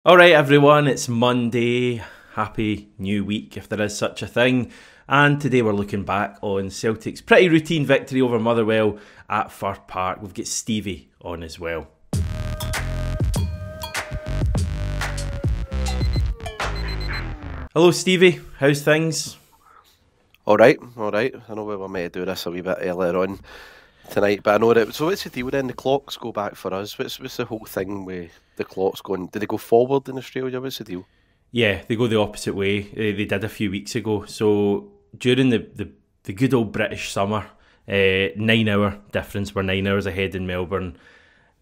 Alright everyone, it's Monday. Happy new week if there is such a thing. And today we're looking back on Celtic's pretty routine victory over Motherwell at Fir Park. We've got Stevie on as well. Hello Stevie, how's things? All right. I know we were meant to do this a wee bit earlier on tonight, but I know that. So what's the deal then? The clocks go back for us. What's the whole thing with the clocks going? Do they go forward in Australia? What's the deal? Yeah, they go the opposite way. They did a few weeks ago. So during the good old British summer, 9 hour difference. We're 9 hours ahead in Melbourne,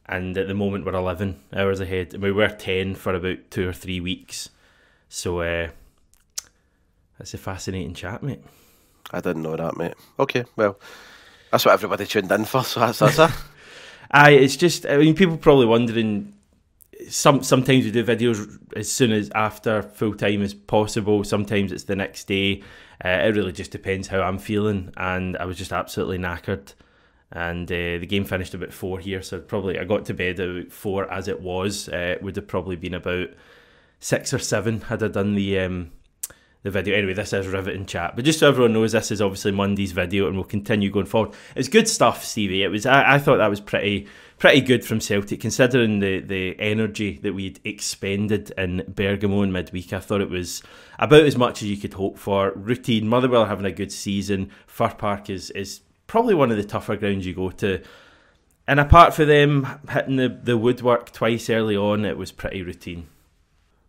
and at the moment we're 11 hours ahead. And we were 10 for about 2 or 3 weeks. So that's a fascinating chat, mate. I didn't know that, mate. Okay, well, that's what everybody tuned in for. So that's it. Aye, it's just, I mean, people probably wondering. Sometimes we do videos as soon as after full time as possible. Sometimes it's the next day. It really just depends how I'm feeling, and I was just absolutely knackered. And the game finished about 4 here, so I got to bed about 4 as it was. It would have probably been about 6 or 7 had I done the video. Anyway, this is riveting chat. But just so everyone knows, this is obviously Monday's video, and we'll continue going forward. It's good stuff, Stevie. It was. I thought that was pretty good from Celtic, considering the energy that we'd expended in Bergamo in midweek. I thought it was about as much as you could hope for. Routine. Motherwell are having a good season. Fir Park is probably one of the tougher grounds you go to. And apart from them hitting the woodwork twice early on, it was pretty routine.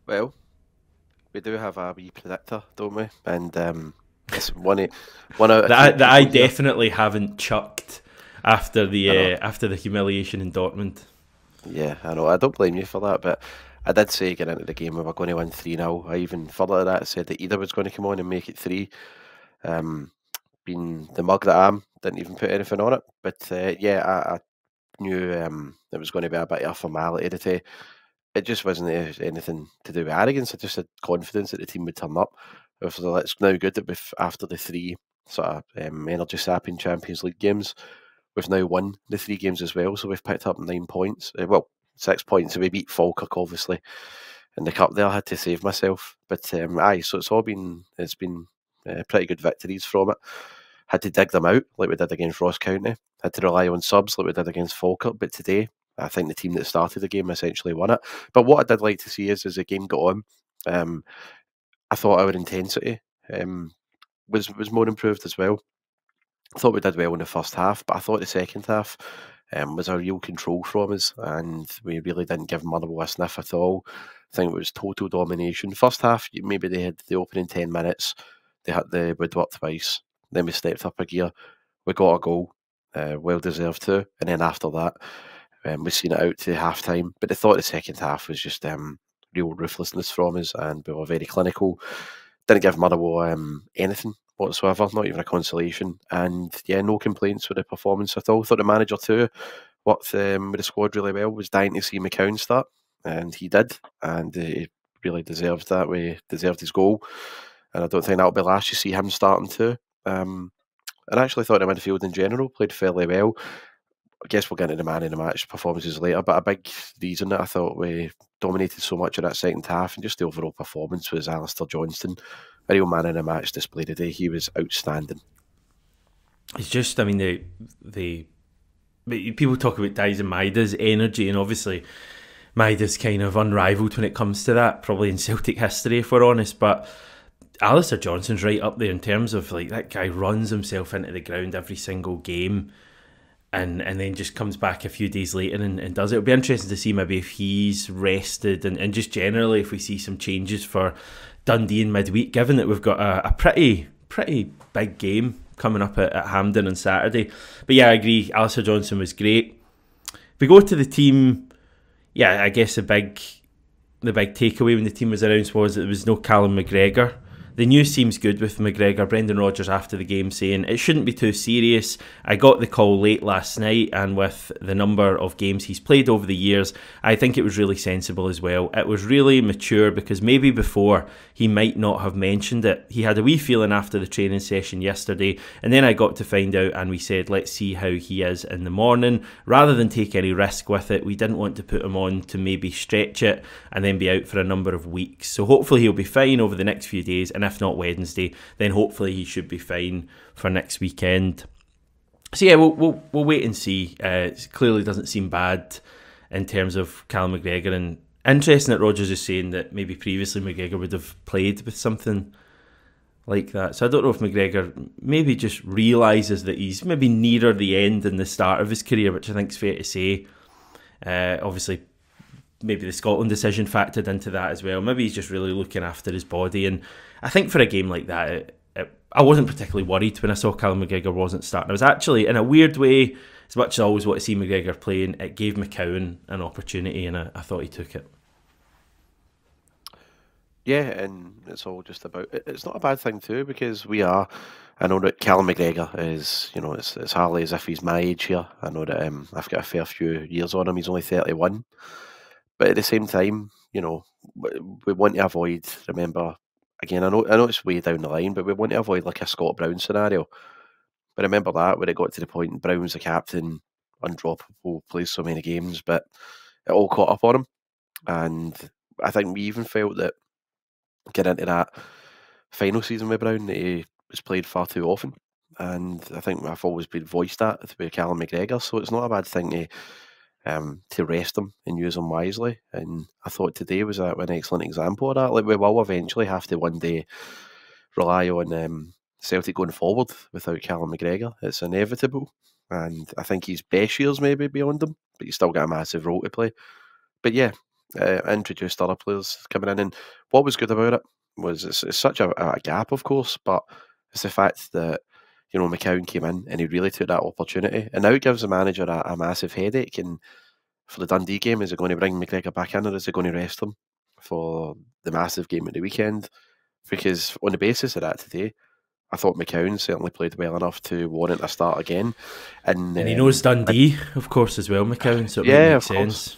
Well, we do have a wee predictor, don't we? And it's one out of That two I people here. definitely haven't chucked after the humiliation in Dortmund. Yeah, I know. I don't blame you for that, but I did say getting into the game we were going to win 3-0. I even further to that said that either was going to come on and make it 3. Um, Being the mug that I am, didn't even put anything on it. But yeah, I knew it was going to be a bit of a formality today. It just wasn't anything to do with arrogance. I just had confidence that the team would turn up. So it's now good that after the 3 sort of energy sapping Champions League games, we've now won the 3 games as well. So we've picked up 9 points. Well, 6 points. So we beat Falkirk, obviously, in the cup there. I had to save myself. But aye, so it's been pretty good victories from it. Had to dig them out like we did against Ross County. Had to rely on subs like we did against Falkirk. But today, I think the team that started the game essentially won it. But what I did like to see is as the game got on, um, I thought our intensity was more improved as well. I thought we did well in the first half, but I thought the second half was a real control from us, and we really didn't give Motherwell a sniff at all. I think it was total domination. First half, maybe they had the opening 10 minutes, they hit the woodwork twice, then we stepped up a gear, we got a goal, well deserved too, and then after that, we've seen it out to half time. But I thought the second half was just real ruthlessness from us, and we were very clinical. Didn't give Motherwell anything whatsoever, not even a consolation. And yeah, no complaints with the performance at all. Thought the manager too worked with the squad really well. Was dying to see McCown start, and he did, and he really deserved that. We deserved his goal, and I don't think that'll be last. You see him starting too. And I actually thought the midfield in general played fairly well. I guess we'll get into the man in the match performances later, but a big reason that I thought we dominated so much in that second half and just the overall performance was Alistair Johnston. A real man in the match display today. He was outstanding. It's just, I mean, the people talk about Dies and Maida's energy, and obviously Maida's kind of unrivaled when it comes to that, probably in Celtic history, if we're honest. But Alistair Johnston's right up there in terms of, like, that guy runs himself into the ground every single game. And then just comes back a few days later and does it. It'll be interesting to see maybe if he's rested and just generally if we see some changes for Dundee in midweek, given that we've got a pretty big game coming up at Hampden on Saturday. But yeah, I agree. Alistair Johnston was great. If we go to the team, yeah, I guess the big takeaway when the team was announced was that there was no Callum McGregor. the news seems good with McGregor. Brendan Rodgers after the game saying it shouldn't be too serious. I got the call late last night, and with the number of games he's played over the years, I think it was really sensible as well. It was really mature, because maybe before he might not have mentioned it. He had a wee feeling after the training session yesterday, and then I got to find out, and we said let's see how he is in the morning. Rather than take any risk with it, we didn't want to put him on to maybe stretch it and then be out for a number of weeks. So hopefully he'll be fine over the next few days, and if not Wednesday, then hopefully he should be fine for next weekend. So yeah, we'll wait and see. It clearly doesn't seem bad in terms of Callum McGregor, and interesting that Rodgers is saying that maybe previously McGregor would have played with something like that. So I don't know if McGregor maybe just realises that he's maybe nearer the end than the start of his career, which I think is fair to say. Obviously, maybe the Scotland decision factored into that as well. Maybe he's just really looking after his body, and I think for a game like that, I wasn't particularly worried when I saw Callum McGregor wasn't starting. I was actually, in a weird way, as much as I always want to see McGregor playing, it gave McCowan an opportunity, and I thought he took it. Yeah, and it's all just about, it's not a bad thing too, because I know that Callum McGregor is, it's hardly as if he's my age here. I know that I've got a fair few years on him. He's only 31. But at the same time, we want to avoid, remember, again, I know it's way down the line, but we want to avoid like a Scott Brown scenario. But remember that, when it got to the point, Brown's the captain, undroppable, plays so many games, but it all caught up on him. And I think we even felt that getting into that final season with Brown, that he was played far too often. And I think I've always been voiced that with Callum McGregor, so it's not a bad thing to rest him and use him wisely. And I thought today was an excellent example of that. Like, we will eventually have to one day rely on Celtic going forward without Callum McGregor. It's inevitable, and I think his best years maybe beyond him, but he's still got a massive role to play. But yeah, introduced other players coming in, and what was good about it was it's such a gap, of course, but it's the fact that McCowan came in and he really took that opportunity, and now it gives the manager a massive headache. And for the Dundee game, is it going to bring McGregor back in, or is it going to rest him for the massive game at the weekend? Because on the basis of that today, I thought McCowan certainly played well enough to warrant a start again. And he knows Dundee, of course, as well, McCowan, so it makes sense.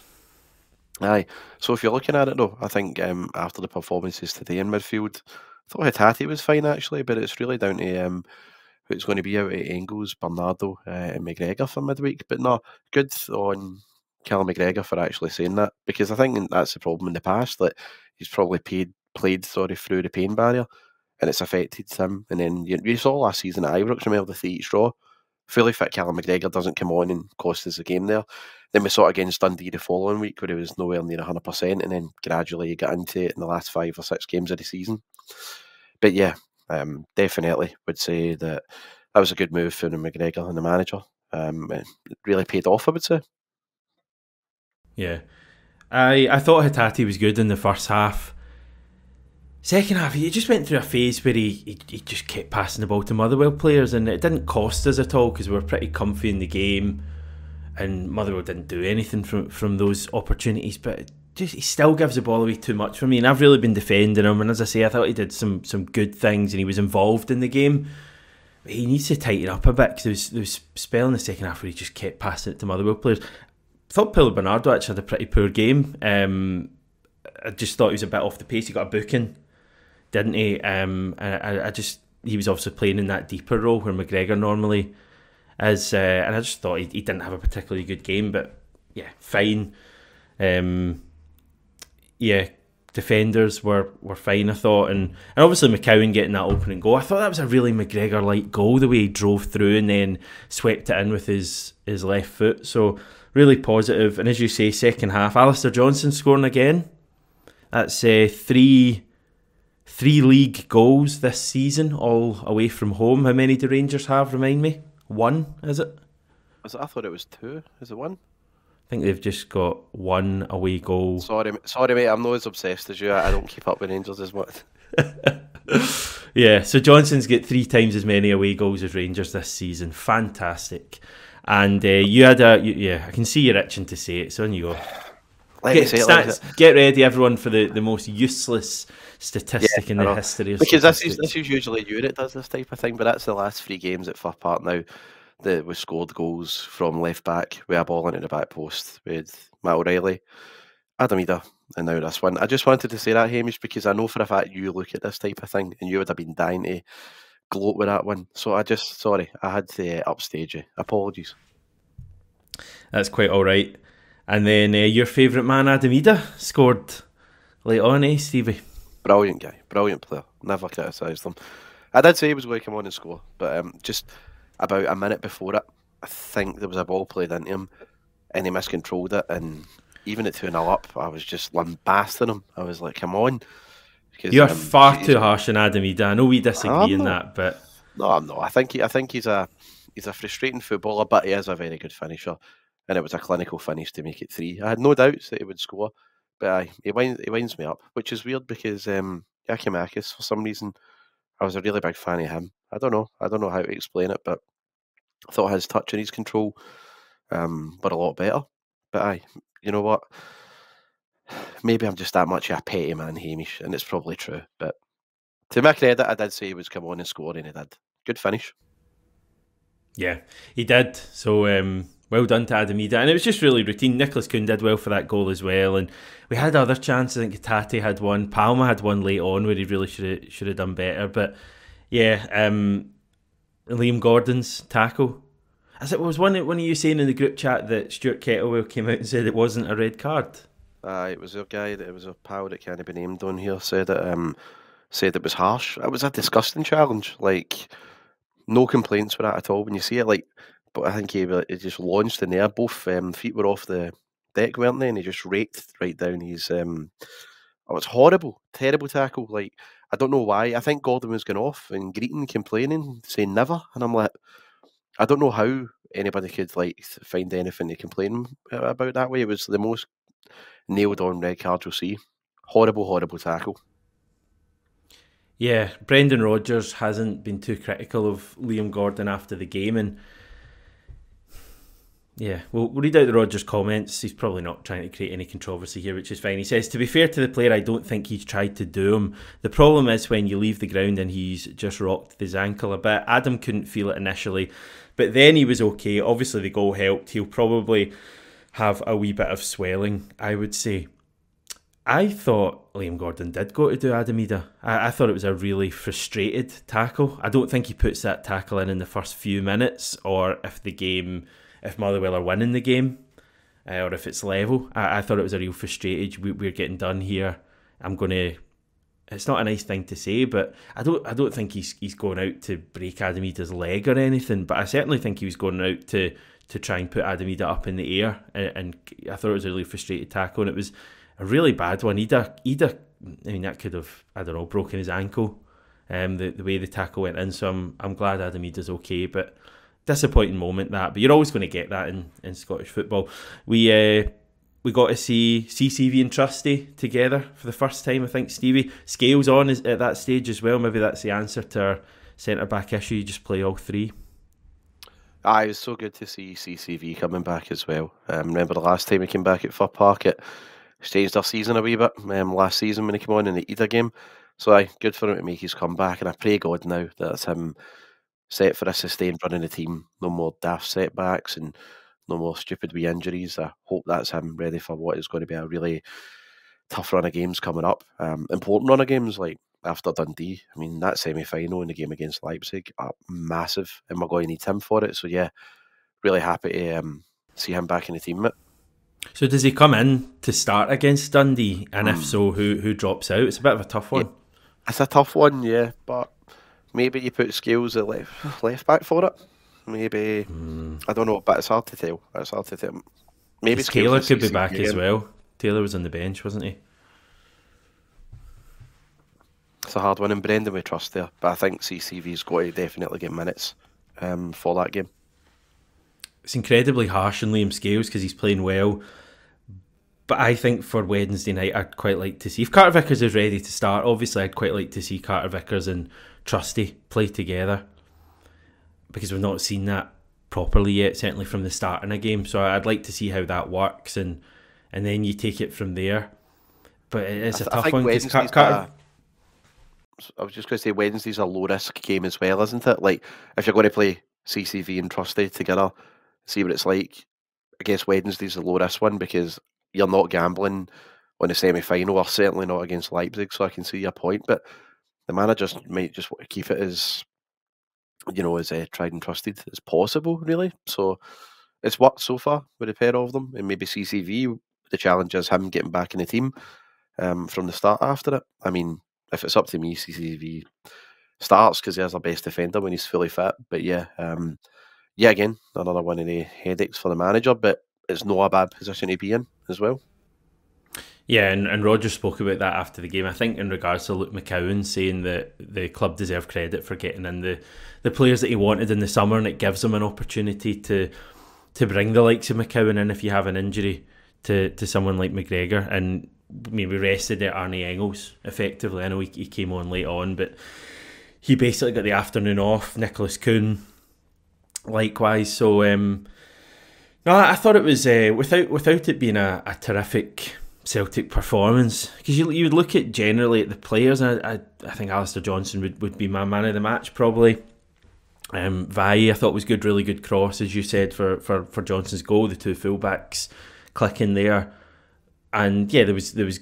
Aye. So if you're looking at it though, I think after the performances today in midfield, I thought Hatate was fine actually, but it's really down to who's going to be out at Engels, Bernardo and McGregor for midweek. But no, good on Callum McGregor for actually saying that, because I think that's the problem in the past, that he's probably played through the pain barrier, and it's affected him. And then you saw last season at Ibrox, remember the 3 straw? Fully fit Callum McGregor doesn't come on and cost us the game there. Then we saw it against Dundee the following week, where he was nowhere near 100%, and then gradually he got into it in the last 5 or 6 games of the season. But yeah, definitely would say that was a good move for the McGregor and the manager. It really paid off, I would say. Yeah. I thought Hatate was good in the first half. Second half, he just went through a phase where he just kept passing the ball to Motherwell players, and it didn't cost us at all because we were pretty comfy in the game, and Motherwell didn't do anything from those opportunities, but he still gives the ball away too much for me, and I've really been defending him, and as I say, I thought he did some good things and he was involved in the game. But he needs to tighten up a bit, because there was a spell in the second half where he just kept passing it to Motherwell players. I thought Paulo Bernardo actually had a pretty poor game. I just thought he was a bit off the pace. He got a booking, didn't he? He was obviously playing in that deeper role where McGregor normally is, and I just thought he didn't have a particularly good game. But yeah, fine. Defenders were fine, I thought, and obviously McCowan getting that opening goal. I thought that was a really McGregor-like goal, the way he drove through and then swept it in with his left foot. So really positive. And as you say, second half, Alistair Johnson scoring again. That's 3 league goals this season, all away from home. How many do Rangers have? Remind me. 1, is it? I thought it was 2. Is it 1? I think they've just got 1 away goal. Sorry mate, I'm not as obsessed as you. I don't keep up with Rangers as much. Yeah, so Johnson's got 3 times as many away goals as Rangers this season. Fantastic. And you had I can see you're itching to say it, so on you go. Let me say it like that. Get ready, everyone, for the most useless statistic in the history of because statistics. this is usually you that does this type of thing, but that's the last 3 games at Fir Park now that we scored goals from left back with a ball into the back post with Matt O'Reilly, Adam Ida, and now this one. I just wanted to say that, Hamish, because I know for a fact you look at this type of thing and you would have been dying to gloat with that one. So I had to upstage you. Apologies. That's quite all right. And then your favourite man, Adam Ida, scored late on, Stevie? Brilliant guy, brilliant player. Never criticised him. I did say he was going to come on and score, but just about a minute before it, I think there was a ball played into him and he miscontrolled it. And even at 2-0 up, I was just lambasting him. I was like, come on. You're far too harsh on Adam Ida. I know we disagree in that, but... No, I'm not. I think he's a frustrating footballer, but he is a very good finisher. And it was a clinical finish to make it 3. I had no doubts that he would score, but he winds me up, which is weird because Yakimakis, for some reason, I was a really big fan of him. I don't know how to explain it, but I thought his touch and his control were a lot better. But you know what? Maybe I'm just that much of a petty man, Hamish, and it's probably true. But to my credit, I did say he was come on and score, and he did. Good finish. Yeah, he did. So well done to Adam Ida. And it was just really routine. Nicholas Kuhn did well for that goal as well. And we had other chances. I think Tate had one. Palma had one late on where he really should have done better. But yeah, Liam Gordon's tackle. As it was one of you saying in the group chat that Stuart Kettlewell came out and said it wasn't a red card. It was a guy it was a pal that can't be named on here said it was harsh. It was a disgusting challenge. Like, no complaints with that at all when you see it. Like, but I think he just launched in there. Both feet were off the deck, weren't they? And he just raked right down his. Oh, it's horrible, terrible tackle. Like, I don't know why. I think Gordon was going off and greeting, complaining, saying never, and I'm like, I don't know how anybody could like find anything to complain about that way. It was the most nailed on red card you'll see. Horrible, horrible tackle. Yeah, Brendan Rodgers hasn't been too critical of Liam Gordon after the game, and yeah, we'll read out the Rodgers comments. He's probably not trying to create any controversy here, which is fine. He says, to be fair to the player, I don't think he's tried to do him. The problem is when you leave the ground and he's just rocked his ankle a bit. Adam couldn't feel it initially, but then he was okay. Obviously the goal helped. He'll probably have a wee bit of swelling, I would say. I thought Liam Gordon did go to do Adam Ida. I thought it was a really frustrated tackle. I don't think he puts that tackle in the first few minutes, or if Motherwell are winning the game, or if it's level. I thought it was a real frustrated. We're getting done here. It's not a nice thing to say, but I don't think he's going out to break Adam Ida's leg or anything. But I certainly think he was going out to try and put Adam Ida up in the air. And I thought it was a really frustrated tackle, and it was a really bad one. Ida, I mean, that could have, I don't know, broken his ankle. The way the tackle went in. So I'm glad Adam Ida's okay, but disappointing moment that. But you're always going to get that in Scottish football. We got to see CCV and Trusty together for the first time, I think, Stevie. Scales on at that stage as well. Maybe that's the answer to our centre-back issue. You just play all three. It was so good to see CCV coming back as well. Remember the last time he came back at Fir Park, it changed our season a wee bit. Last season when he came on in the Ida game. So good for him to make his comeback. And I pray God now that it's him set for a sustained run in the team. No more daft setbacks and no more stupid wee injuries. I hope that's him ready for what is going to be a really tough run of games coming up. Important run of games like after Dundee. I mean, that semi-final in the game against Leipzig are massive, and we're going to need him for it. So yeah, really happy to see him back in the team, mate. So does he come in to start against Dundee? And if so, who drops out? It's a bit of a tough one. Yeah, it's a tough one, yeah, but maybe you put Scales at left back for it. Maybe I don't know, but it's hard to tell. Maybe Taylor could be back as well. Taylor was on the bench, wasn't he? It's a hard one, and Brendan we trust there, but I think CCV's got to definitely get minutes for that game. It's incredibly harsh on Liam Scales because he's playing well, but I think for Wednesday night I'd quite like to see, if Carter Vickers is ready to start, obviously I'd quite like to see Carter Vickers and Trusty play together, because we've not seen that properly yet, certainly from the start in a game. So I'd like to see how that works, and and then you take it from there. But it's a I tough think one because Wednesday's I was just going to say Wednesday's a low risk game as well, isn't it? Like if you're going to play CCV and Trusty together, see what it's like. I guess Wednesday's a low risk one because you're not gambling on the semi-final, or certainly not against Leipzig. So I can see your point, but the managers might just want to keep it as as tried and trusted as possible, really. So it's worked so far with the pair of them, and maybe CCV. The challenge is him getting back in the team from the start after it. I mean, if it's up to me, CCV starts because he's our best defender when he's fully fit. But yeah, again, another one of the headaches for the manager, but it's not a bad position to be in as well. Yeah, and Roger spoke about that after the game. I think in regards to Luke McCowan saying that the club deserve credit for getting in the players that he wanted in the summer, and it gives them an opportunity to bring the likes of McCowan in if you have an injury to someone like McGregor. And I mean, we rested Arnie Engels effectively. I know he came on late on, but he basically got the afternoon off. Nicholas Kuhn likewise. So no, I thought it was without it being a terrific Celtic performance, because you would look at generally at the players, and I think Alistair Johnson would be my man of the match probably. Vai I thought was good, really good cross as you said for Johnson's goal, the two fullbacks clicking there, and yeah, there was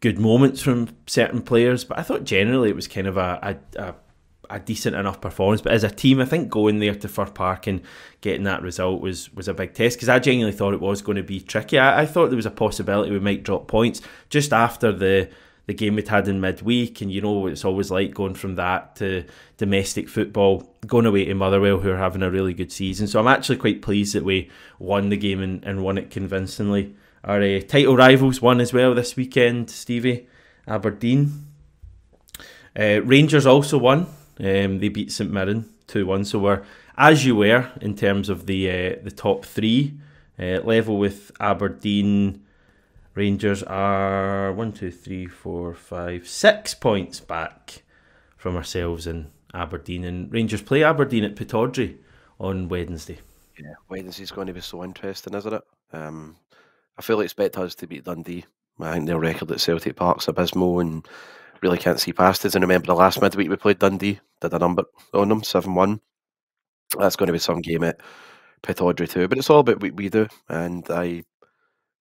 good moments from certain players, but I thought generally it was kind of a decent enough performance. But as a team, I think going there to Fir Park and getting that result was a big test, because I genuinely thought it was going to be tricky. I thought there was a possibility we might drop points just after the game we'd had in midweek, and you know what it's always like going from that to domestic football, going away to Motherwell, who are having a really good season. So I'm actually quite pleased that we won the game and won it convincingly. Our title rivals won as well this weekend, Stevie, Aberdeen. Rangers also won. They beat St Mirren 2-1, so we're as you were in terms of the top three, level with Aberdeen. Rangers are 6 points back from ourselves and Aberdeen, and Rangers play Aberdeen at Pittodrie on Wednesday. Yeah, Wednesday's going to be so interesting, isn't it? I fully expect us to beat Dundee. I think their record at Celtic Park's abysmal and really can't see past us. And remember the last midweek we played Dundee, did a number on them, 7-1. That's going to be some game at Pittodrie too. But it's all about what we do, and I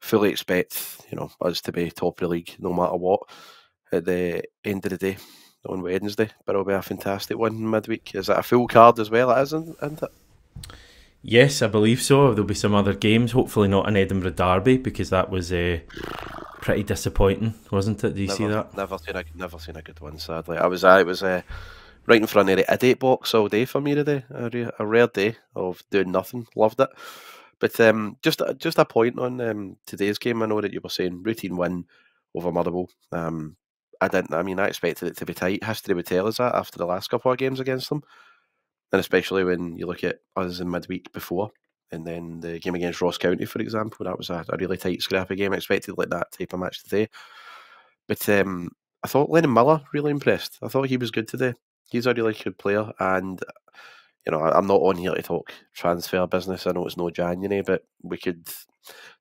fully expect us to be top of the league no matter what at the end of the day on Wednesday. But it'll be a fantastic one midweek. Is that a full card as well? It isn't it? Yes, I believe so. There'll be some other games. Hopefully not an Edinburgh derby, because that was pretty disappointing, wasn't it? Do you see that? Never seen a good one. Sadly, I was right in front of the idiot box all day for me today. A rare day of doing nothing. Loved it. But just a point on today's game. I know that you were saying routine win over Motherwell. I expected it to be tight. History would tell us that after the last couple of games against them, and especially when you look at us in midweek before, and then the game against Ross County, for example, that was a really tight, scrappy game. I expected like that type of match today. But I thought Lennon Miller really impressed. I thought he was good today. He's a really good player, and I'm not on here to talk transfer business. I know it's no January, but we could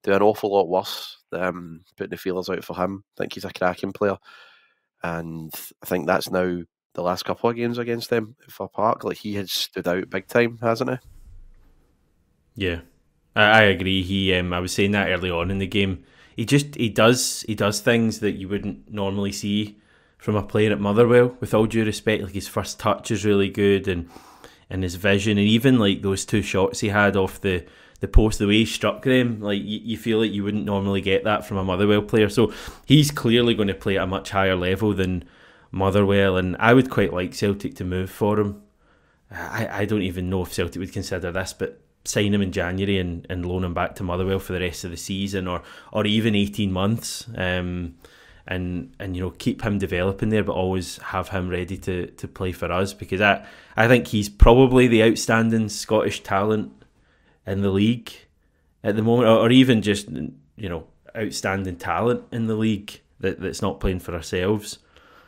do an awful lot worse putting the feelers out for him. I think he's a cracking player, and I think that's now the last couple of games against them for Park. Like, he has stood out big time, hasn't he? Yeah, I agree. I was saying that early on in the game. He does things that you wouldn't normally see from a player at Motherwell. With all due respect, like his first touch is really good, and his vision, and even like those two shots he had off the post, the way he struck them, like you feel like you wouldn't normally get that from a Motherwell player. So he's clearly going to play at a much higher level than Motherwell, and I would quite like Celtic to move for him. I don't even know if Celtic would consider this, but sign him in January and loan him back to Motherwell for the rest of the season, or even 18 months, and keep him developing there, but always have him ready to play for us, because I think he's probably the outstanding Scottish talent in the league at the moment, or even just outstanding talent in the league that's not playing for ourselves.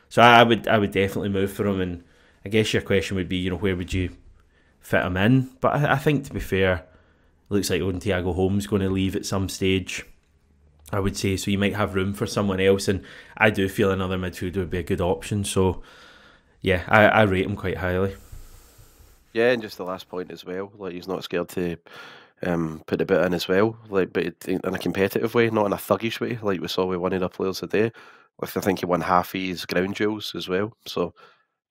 So I would definitely move for him, and I guess your question would be, where would you fit him in? But I think, to be fair, it looks like Thiago Holmes going to leave at some stage. I would say. So you might have room for someone else, and I do feel another midfielder would be a good option. So yeah, I rate him quite highly. Yeah, and just the last point as well, like he's not scared to put a bit in as well, like but in a competitive way, not in a thuggish way, like we saw with one of the players today. Like I think he won half his ground duels as well. So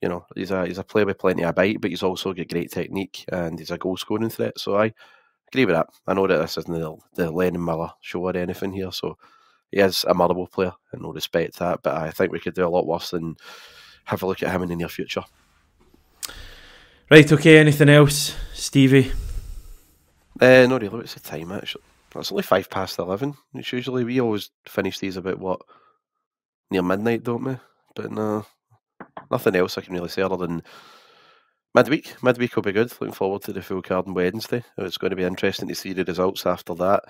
you know he's a player with plenty of bite, but he's also got great technique and he's a goal scoring threat. So I agree with that. I know that this isn't the Lennon Miller show or anything here, so he is a Motherwell player, and no respect to that. But I think we could do a lot worse than have a look at him in the near future. Right, okay, anything else, Stevie? No, really, what's the time actually? It's only 11:05. It's usually, we always finish these about, what, near midnight, don't we? But no, nothing else I can really say other than midweek. Midweek will be good. Looking forward to the full card on Wednesday. It's going to be interesting to see the results after that.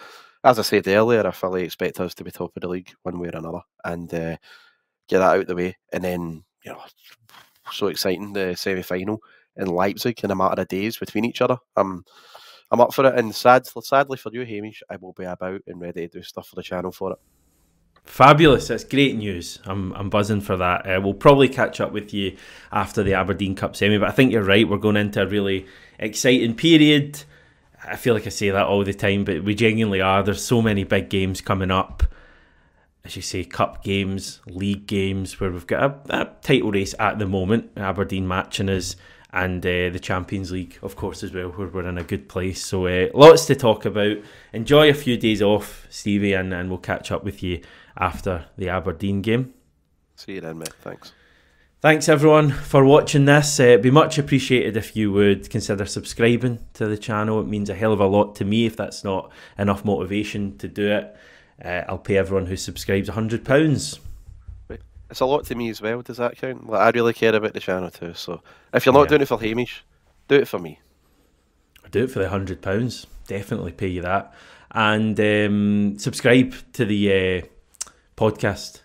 As I said earlier, I fully expect us to be top of the league one way or another, and get that out of the way. And then, you know, so exciting, the semi-final in Leipzig in a matter of days between each other. I'm up for it, and sadly for you, Hamish, I will be about and ready to do stuff for the channel for it. Fabulous, that's great news. I'm buzzing for that. We'll probably catch up with you after the Aberdeen Cup semi, but I think you're right, we're going into a really exciting period. I feel like I say that all the time, but we genuinely are. There's so many big games coming up, as you say, cup games, league games, where we've got a title race at the moment, Aberdeen matching us, and the Champions League, of course, as well, where we're in a good place. So lots to talk about. Enjoy a few days off, Stevie, and we'll catch up with you after the Aberdeen game. See you then, mate. Thanks. Thanks, everyone, for watching this. It'd be much appreciated if you would consider subscribing to the channel. It means a hell of a lot to me. If that's not enough motivation to do it, I'll pay everyone who subscribes £100. It's a lot to me as well. Does that count? Like, I really care about the channel too. So if you're not doing it for Hamish, do it for me. I'll do it for the £100. Definitely pay you that. And subscribe to the podcast.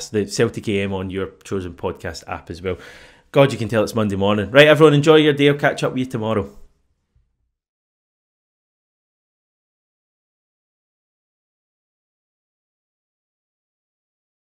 The Celtic AM on your chosen podcast app as well. God, you can tell it's Monday morning. Right, everyone, enjoy your day. I'll catch up with you tomorrow.